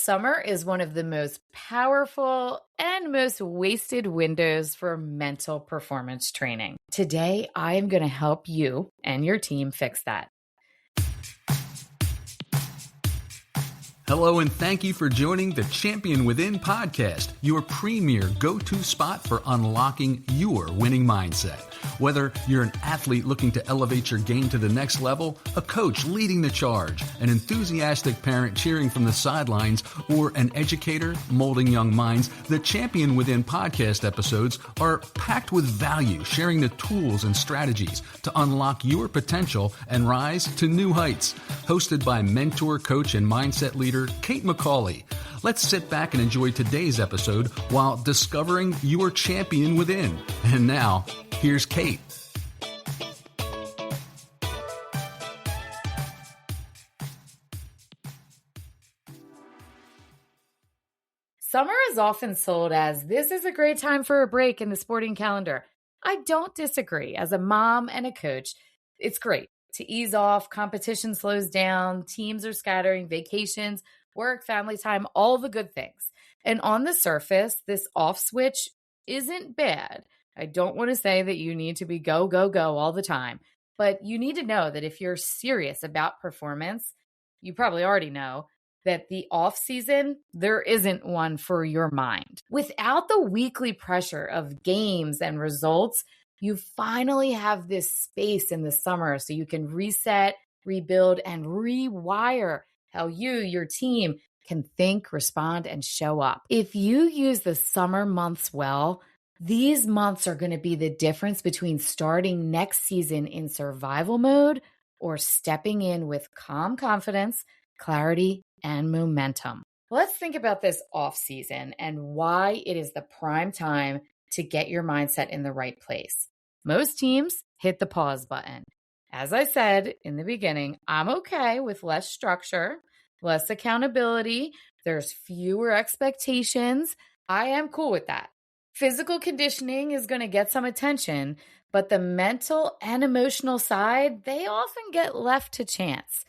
Summer is one of the most powerful and most wasted windows for mental performance training. Today, I am going to help you and your team fix that. Hello, and thank you for joining the Champion Within podcast, your premier go-to spot for unlocking your winning mindset. Whether you're an athlete looking to elevate your game to the next level, a coach leading the charge, an enthusiastic parent cheering from the sidelines, or an educator molding young minds, the Champion Within podcast episodes are packed with value, sharing the tools and strategies to unlock your potential and rise to new heights. Hosted by mentor, coach, and mindset leader Kate McCauley. Let's sit back and enjoy today's episode while discovering your champion within. And now, here's Kate. Summer is often sold as this is a great time for a break in the sporting calendar. I don't disagree. As a mom and a coach, it's great to ease off, competition slows down, teams are scattering, vacations, work, family time, all the good things. And on the surface, this off switch isn't bad. I don't want to say that you need to be go, go, go all the time, but you need to know that if you're serious about performance, you probably already know that the off season, there isn't one for your mind. Without the weekly pressure of games and results, you finally have this space in the summer so you can reset, rebuild, and rewire how you, your team, can think, respond, and show up. If you use the summer months well, these months are going to be the difference between starting next season in survival mode or stepping in with calm confidence, clarity, and momentum. Let's think about this off season and why it is the prime time to get your mindset in the right place. Most teams hit the pause button. As I said in the beginning, I'm okay with less structure, less accountability. There's fewer expectations. I am cool with that. Physical conditioning is going to get some attention, but the mental and emotional side, they often get left to chance.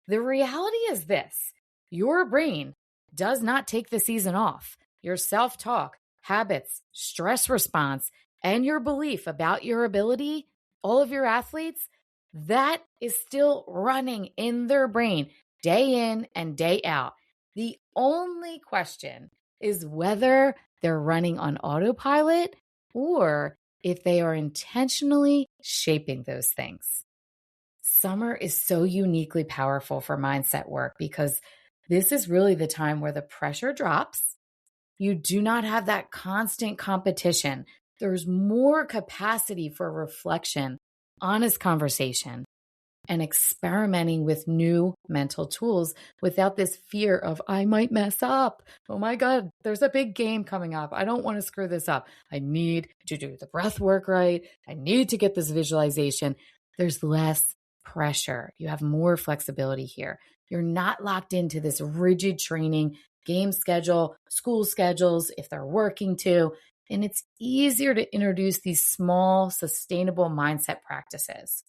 The reality is this: your brain does not take the season off. Your self-talk, habits, stress response, and your belief about your ability, all of your athletes, that is still running in their brain day in and day out. The only question is whether they're running on autopilot or if they are intentionally shaping those things. Summer is so uniquely powerful for mindset work because this is really the time where the pressure drops. You do not have that constant competition. There's more capacity for reflection, honest conversation, and experimenting with new mental tools without this fear of, I might mess up. Oh my God, there's a big game coming up. I don't want to screw this up. I need to do the breath work right. I need to get this visualization. There's less pressure. You have more flexibility here. You're not locked into this rigid training, game schedule, school schedules, if they're working too. And it's easier to introduce these small, sustainable mindset practices.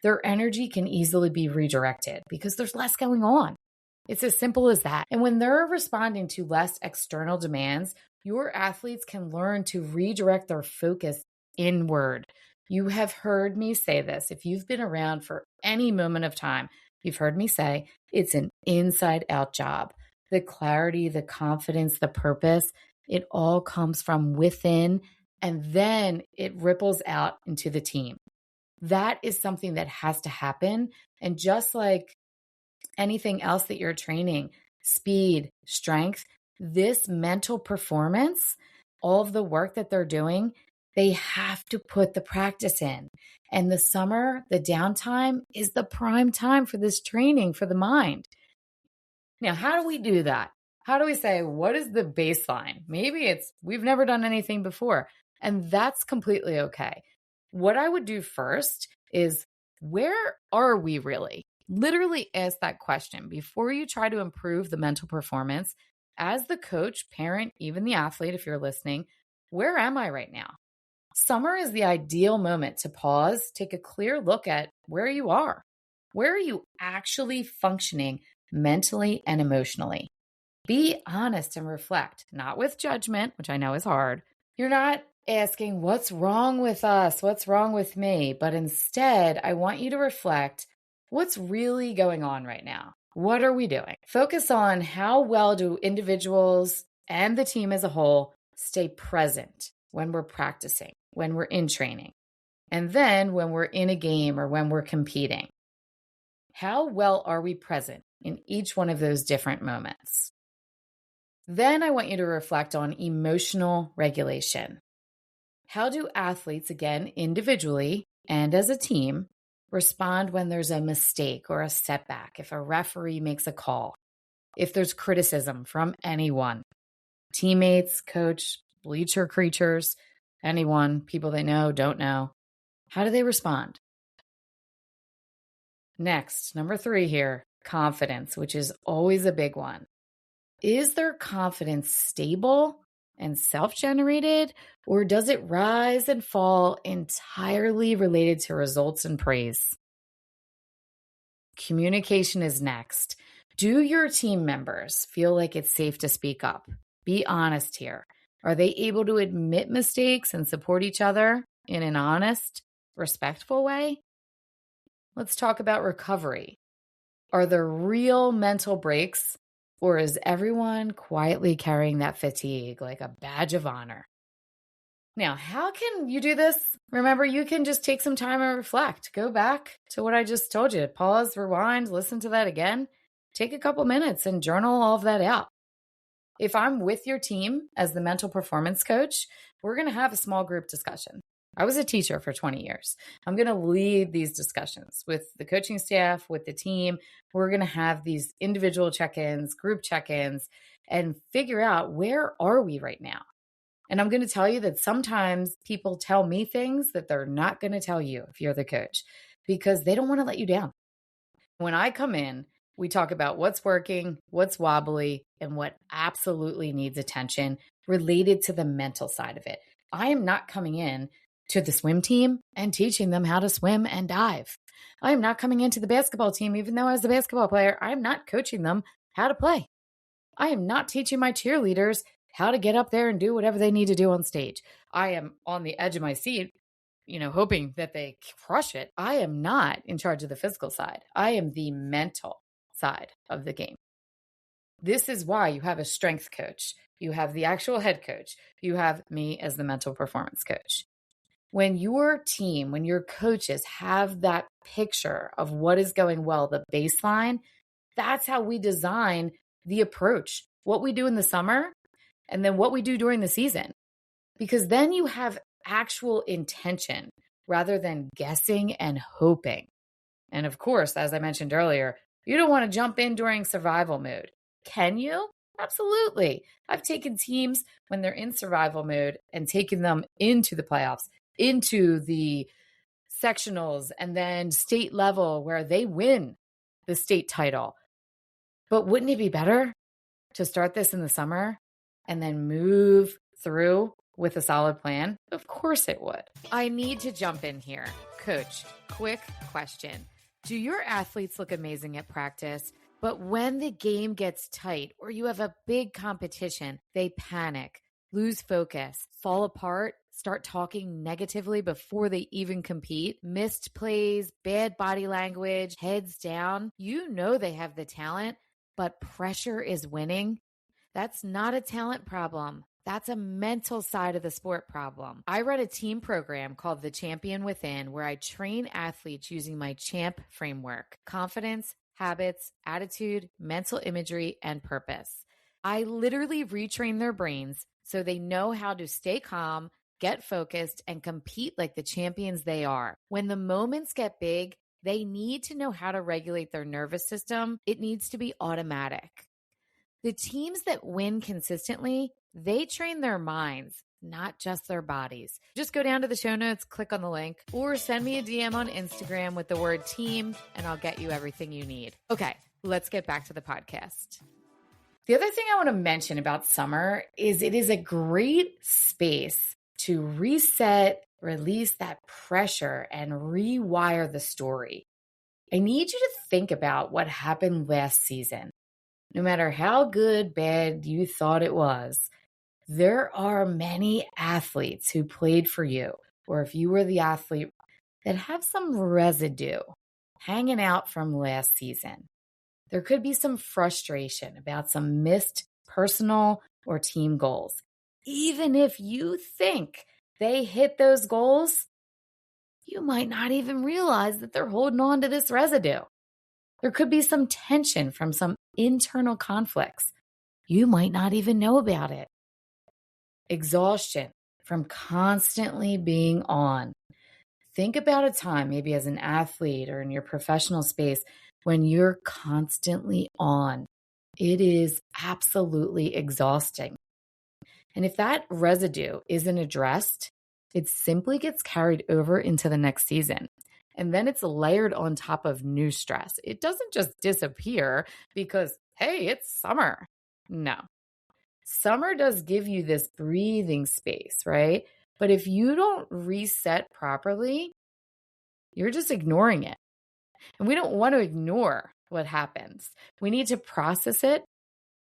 Their energy can easily be redirected because there's less going on. It's as simple as that. And when they're responding to less external demands, your athletes can learn to redirect their focus inward. You have heard me say this. If you've been around for any moment of time, you've heard me say it's an inside-out job. The clarity, the confidence, the purpose, it all comes from within, and then it ripples out into the team. That is something that has to happen. And just like anything else that you're training, speed, strength, this mental performance, all of the work that they're doing, they have to put the practice in. And the summer, the downtime, is the prime time for this training for the mind. Now, how do we do that? How do we say, what is the baseline? Maybe it's, we've never done anything before, and that's completely okay. What I would do first is, where are we really? Literally ask that question before you try to improve the mental performance. As the coach, parent, even the athlete, if you're listening, where am I right now? Summer is the ideal moment to pause, take a clear look at where you are. Where are you actually functioning mentally and emotionally? Be honest and reflect, not with judgment, which I know is hard. You're not asking, what's wrong with us? What's wrong with me? But instead, I want you to reflect, what's really going on right now? What are we doing? Focus on how well do individuals and the team as a whole stay present when we're practicing, when we're in training, and then when we're in a game or when we're competing. How well are we present in each one of those different moments? Then I want you to reflect on emotional regulation. How do athletes, again, individually and as a team, respond when there's a mistake or a setback, if a referee makes a call, if there's criticism from anyone, teammates, coach, bleacher creatures, anyone, people they know, don't know? How do they respond? Next, number 3 here, confidence, which is always a big one. Is their confidence stable and self-generated, or does it rise and fall entirely related to results and praise? Communication is next. Do your team members feel like it's safe to speak up? Be honest here. Are they able to admit mistakes and support each other in an honest, respectful way? Let's talk about recovery. Are there real mental breaks, or is everyone quietly carrying that fatigue like a badge of honor? Now, how can you do this? Remember, you can just take some time and reflect. Go back to what I just told you. Pause, rewind, listen to that again. Take a couple minutes and journal all of that out. If I'm with your team as the mental performance coach, we're going to have a small group discussion. I was a teacher for 20 years. I'm going to lead these discussions with the coaching staff, with the team. We're going to have these individual check-ins, group check-ins, and figure out where are we right now. And I'm going to tell you that sometimes people tell me things that they're not going to tell you if you're the coach, because they don't want to let you down. When I come in, we talk about what's working, what's wobbly, and what absolutely needs attention related to the mental side of it. I am not coming in to the swim team and teaching them how to swim and dive. I am not coming into the basketball team, even though as a basketball player, I'm not coaching them how to play. I am not teaching my cheerleaders how to get up there and do whatever they need to do on stage. I am on the edge of my seat, hoping that they crush it. I am not in charge of the physical side. I am the mental side of the game. This is why you have a strength coach. You have the actual head coach. You have me as the mental performance coach. When your team, when your coaches have that picture of what is going well, the baseline, that's how we design the approach, what we do in the summer, and then what we do during the season. Because then you have actual intention rather than guessing and hoping. And of course, as I mentioned earlier, you don't want to jump in during survival mode. Can you? Absolutely. I've taken teams when they're in survival mode and taken them into the playoffs, into the sectionals, and then state level where they win the state title. But wouldn't it be better to start this in the summer and then move through with a solid plan? Of course it would. I need to jump in here. Coach, quick question. Do your athletes look amazing at practice, but when the game gets tight or you have a big competition, they panic, lose focus, fall apart, start talking negatively before they even compete, missed plays, bad body language, heads down? You know they have the talent, but pressure is winning. That's not a talent problem. That's a mental side of the sport problem. I run a team program called The Champion Within, where I train athletes using my CHAMP framework: confidence, habits, attitude, mental imagery, and purpose. I literally retrain their brains so they know how to stay calm, get focused, and compete like the champions they are. When the moments get big, they need to know how to regulate their nervous system. It needs to be automatic. The teams that win consistently, they train their minds, not just their bodies. Just go down to the show notes, click on the link, or send me a DM on Instagram with the word team, and I'll get you everything you need. Okay, let's get back to the podcast. The other thing I want to mention about summer is it is a great space to reset, release that pressure, and rewire the story. I need you to think about what happened last season. No matter how good, bad you thought it was, there are many athletes who played for you, or if you were the athlete, that have some residue hanging out from last season. There could be some frustration about some missed personal or team goals. Even if you think they hit those goals, you might not even realize that they're holding on to this residue. There could be some tension from some internal conflicts. You might not even know about it. Exhaustion from constantly being on. Think about a time, maybe as an athlete or in your professional space, when you're constantly on. It is absolutely exhausting. And if that residue isn't addressed, it simply gets carried over into the next season. And then it's layered on top of new stress. It doesn't just disappear because, hey, it's summer. No. Summer does give you this breathing space, right? But if you don't reset properly, you're just ignoring it. And we don't want to ignore what happens. We need to process it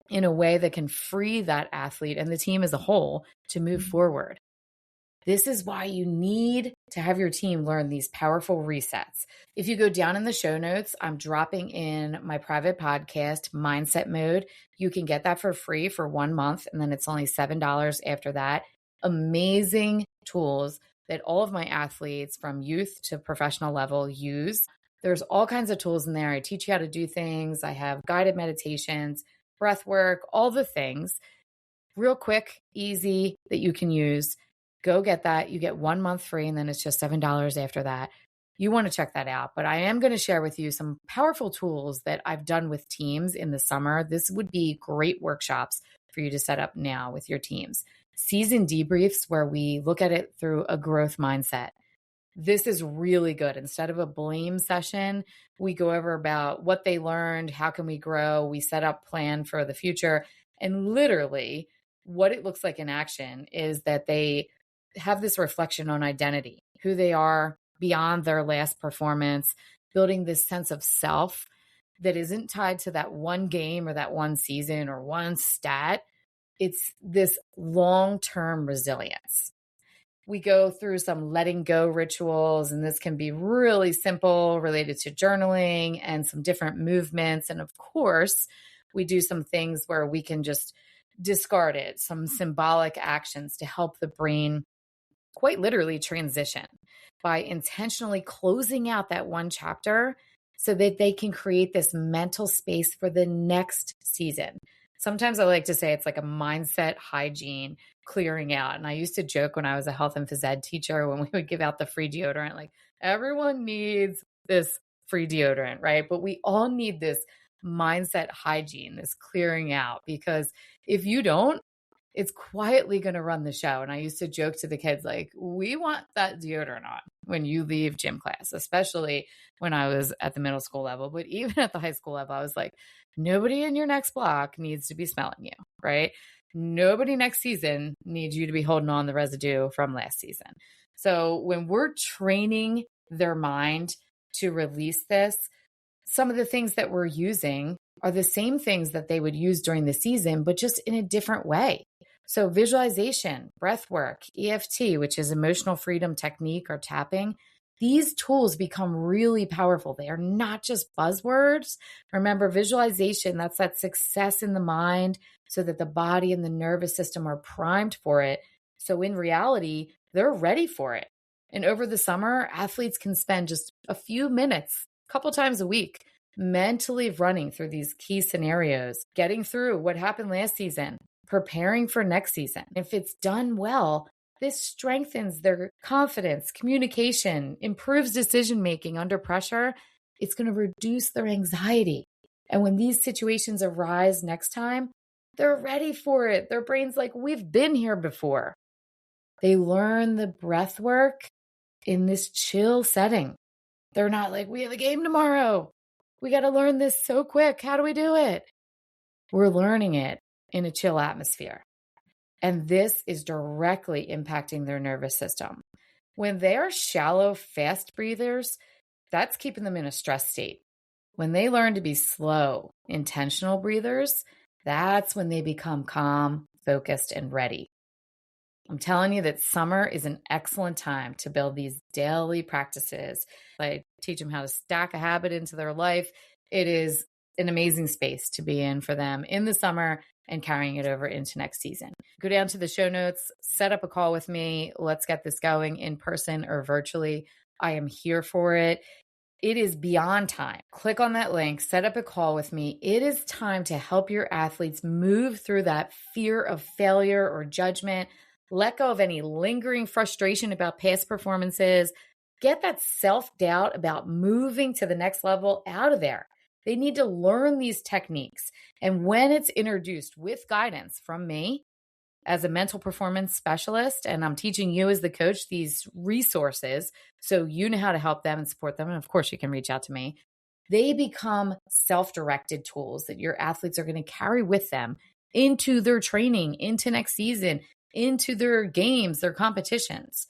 in a way that can free that athlete and the team as a whole to move forward. This is why you need to have your team learn these powerful resets. If you go down in the show notes, I'm dropping in my private podcast, Mindset Mode. You can get that for free for 1 month, and then it's only $7 after that. Amazing tools that all of my athletes from youth to professional level use. There's all kinds of tools in there. I teach you how to do things. I have guided meditations, breath work, all the things. Real quick, easy that you can use. Go get that. You get 1 month free, and then it's just $7 after that. You want to check that out. But I am going to share with you some powerful tools that I've done with teams in the summer. This would be great workshops for you to set up now with your teams. Season debriefs where we look at it through a growth mindset. This is really good. Instead of a blame session, we go over about what they learned, how can we grow, we set up plan for the future. And literally what it looks like in action is that they have this reflection on identity, who they are beyond their last performance, building this sense of self that isn't tied to that one game or that one season or one stat. It's this long-term resilience. We go through some letting go rituals, and this can be really simple, related to journaling and some different movements. And of course, we do some things where we can just discard it, some symbolic actions to help the brain quite literally transition by intentionally closing out that one chapter so that they can create this mental space for the next season. Sometimes I like to say it's like a mindset hygiene clearing out. And I used to joke when I was a health and phys ed teacher when we would give out the free deodorant, like everyone needs this free deodorant, right? But we all need this mindset hygiene, this clearing out, because if you don't, it's quietly going to run the show. And I used to joke to the kids, like, we want that deodorant on when you leave gym class, especially when I was at the middle school level. But even at the high school level, I was like, nobody in your next block needs to be smelling you, right? Nobody next season needs you to be holding on the residue from last season. So when we're training their mind to release this, some of the things that we're using are the same things that they would use during the season, but just in a different way. So visualization, breath work, EFT, which is emotional freedom technique or tapping, these tools become really powerful. They are not just buzzwords. Remember, visualization, that's that success in the mind so that the body and the nervous system are primed for it. So in reality, they're ready for it. And over the summer, athletes can spend just a few minutes, a couple times a week, mentally running through these key scenarios, getting through what happened last season, preparing for next season. If it's done well, this strengthens their confidence, communication, improves decision-making under pressure. It's going to reduce their anxiety. And when these situations arise next time, they're ready for it. Their brain's like, we've been here before. They learn the breath work in this chill setting. They're not like, we have a game tomorrow. We got to learn this so quick. How do we do it? We're learning it in a chill atmosphere. And this is directly impacting their nervous system. When they are shallow, fast breathers, that's keeping them in a stress state. When they learn to be slow, intentional breathers, that's when they become calm, focused, and ready. I'm telling you that summer is an excellent time to build these daily practices. I teach them how to stack a habit into their life. It is an amazing space to be in for them in the summer and carrying it over into next season. Go down to the show notes, set up a call with me. Let's get this going in person or virtually. I am here for it. It is beyond time. Click on that link, set up a call with me. It is time to help your athletes move through that fear of failure or judgment. Let go of any lingering frustration about past performances. Get that self-doubt about moving to the next level out of there. They need to learn these techniques. And when it's introduced with guidance from me as a mental performance specialist, and I'm teaching you as the coach these resources so you know how to help them and support them, and of course you can reach out to me, they become self-directed tools that your athletes are going to carry with them into their training, into next season, into their games, their competitions.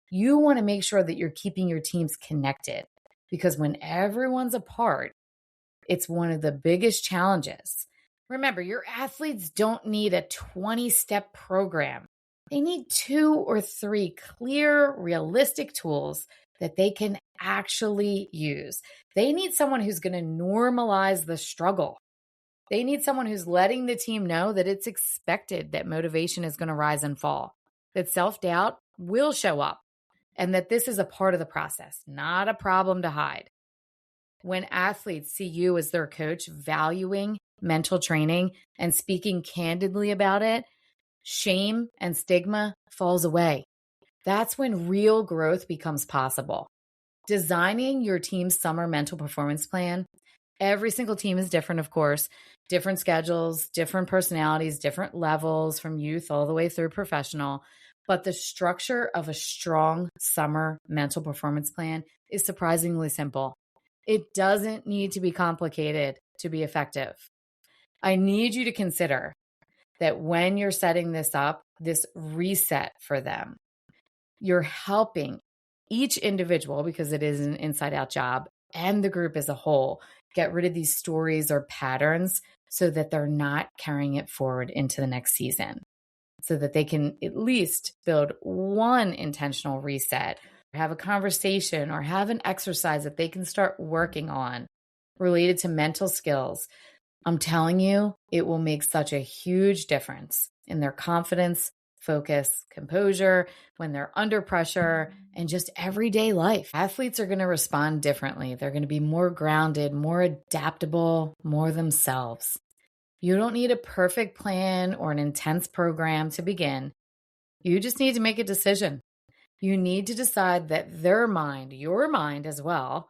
You want to make sure that you're keeping your teams connected, because when everyone's apart, it's one of the biggest challenges. Remember, your athletes don't need a 20-step program. They need 2 or 3 clear, realistic tools that they can actually use. They need someone who's going to normalize the struggle. They need someone who's letting the team know that it's expected that motivation is going to rise and fall, that self-doubt will show up, and that this is a part of the process, not a problem to hide. When athletes see you as their coach valuing mental training and speaking candidly about it, shame and stigma falls away. That's when real growth becomes possible. Designing your team's summer mental performance plan. Every single team is different, of course, different schedules, different personalities, different levels from youth all the way through professional. But the structure of a strong summer mental performance plan is surprisingly simple. It doesn't need to be complicated to be effective. I need you to consider that when you're setting this up, this reset for them, you're helping each individual, because it is an inside-out job, and the group as a whole, get rid of these stories or patterns so that they're not carrying it forward into the next season, so that they can at least build one intentional reset, have a conversation, or have an exercise that they can start working on related to mental skills. I'm telling you, it will make such a huge difference in their confidence, focus, composure, when they're under pressure, and just everyday life. Athletes are going to respond differently. They're going to be more grounded, more adaptable, more themselves. You don't need a perfect plan or an intense program to begin. You just need to make a decision. You need to decide that their mind, your mind as well,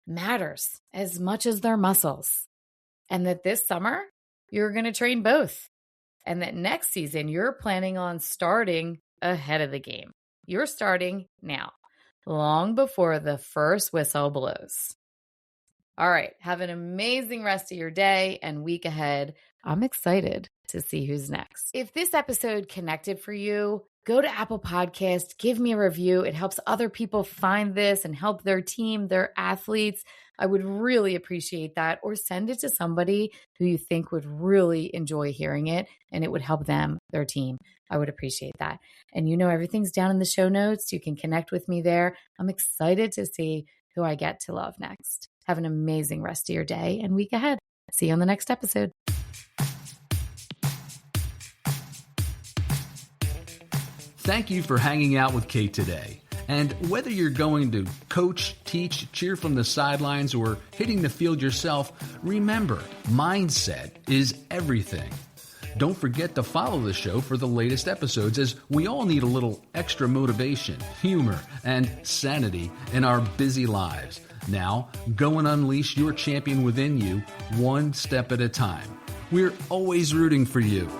matters as much as their muscles. And that this summer, you're going to train both. And that next season, you're planning on starting ahead of the game. You're starting now, long before the first whistle blows. All right, have an amazing rest of your day and week ahead. I'm excited to see who's next. If this episode connected for you, go to Apple Podcast, give me a review. It helps other people find this and help their team, their athletes. I would really appreciate that. Or send it to somebody who you think would really enjoy hearing it and it would help them, their team. I would appreciate that. And you know, everything's down in the show notes. You can connect with me there. I'm excited to see who I get to love next. Have an amazing rest of your day and week ahead. See you on the next episode. Thank you for hanging out with Kate today. And whether you're going to coach, teach, cheer from the sidelines, or hitting the field yourself, remember, mindset is everything. Don't forget to follow the show for the latest episodes, as we all need a little extra motivation, humor, and sanity in our busy lives. Now, go and unleash your champion within you, one step at a time. We're always rooting for you.